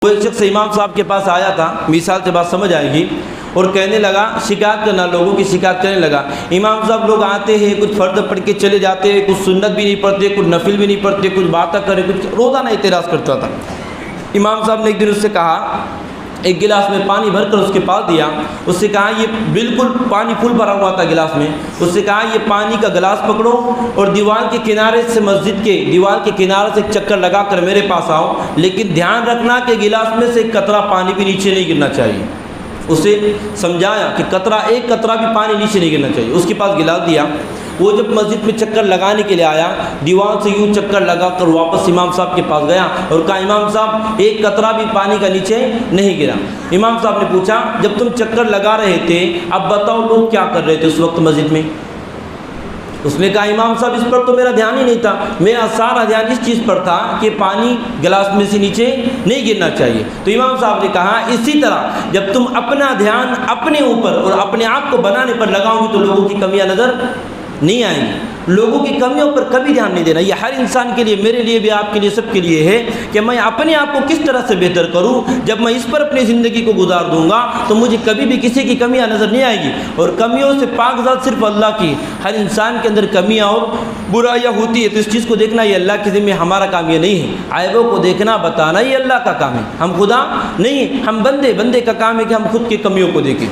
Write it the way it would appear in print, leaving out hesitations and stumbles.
وہ ایک شخص امام صاحب کے پاس آیا تھا، مثال سے بات سمجھ آئے گی، اور کہنے لگا، شکایت کرنا، لوگوں کی شکایت کرنے لگا، امام صاحب لوگ آتے ہیں، کچھ فرض پڑھ کے چلے جاتے ہیں، کچھ سنت بھی نہیں پڑھتے، کچھ نفل بھی نہیں پڑھتے، کچھ باتیں کرے، کچھ روزانہ اعتراض کرتا تھا۔ امام صاحب نے ایک دن اس سے کہا، ایک گلاس میں پانی بھر کر اس کے پاس دیا، اس سے کہا یہ بالکل پانی فل بھرا ہوا تھا گلاس میں، اس سے کہا یہ پانی کا گلاس پکڑو اور دیوار کے کنارے سے، مسجد کے دیوار کے کنارے سے ایک چکر لگا کر میرے پاس آؤ، لیکن دھیان رکھنا کہ گلاس میں سے ایک قطرہ پانی بھی نیچے نہیں گرنا چاہیے۔ اسے سمجھایا کہ ایک قطرہ بھی پانی نیچے نہیں گرنا چاہیے۔ اس کے پاس گلاس دیا، وہ جب مسجد میں چکر لگانے کے لیے آیا، دیوار سے یوں چکر لگا کر واپس امام صاحب کے پاس گیا اور کہا، امام صاحب ایک قطرہ بھی پانی کا نیچے نہیں گرا۔ امام صاحب نے پوچھا، جب تم چکر لگا رہے تھے اب بتاؤ لوگ کیا کر رہے تھے اس وقت مسجد میں؟ اس نے کہا، امام صاحب اس پر تو میرا دھیان ہی نہیں تھا، میرا سارا دھیان اس چیز پر تھا کہ پانی گلاس میں سے نیچے نہیں گرنا چاہیے۔ تو امام صاحب نے کہا، اسی طرح جب تم اپنا دھیان اپنے اوپر اور اپنے آپ کو بنانے پر لگاؤ گے تو لوگوں کی کمیاں نظر نہیں آئیں گی۔ لوگوں کی کمیوں پر کبھی دھیان نہیں دینا۔ یہ ہر انسان کے لیے، میرے لیے بھی، آپ کے لیے، سب کے لیے ہے کہ میں اپنے آپ کو کس طرح سے بہتر کروں۔ جب میں اس پر اپنی زندگی کو گزار دوں گا تو مجھے کبھی بھی کسی کی کمیاں نظر نہیں آئے گی، اور کمیوں سے پاک ذات صرف اللہ کی۔ ہر انسان کے اندر کمیاں اور برائیاں ہوتی ہے، تو اس چیز کو دیکھنا یہ اللہ کے ذمہ، ہمارا کام یہ نہیں ہے۔ عیبوں کو دیکھنا، بتانا یہ اللہ کا کام ہے، ہم خدا نہیں ہیں، ہم بندے کا کام ہے کہ ہم خود کی کمیوں کو دیکھیں۔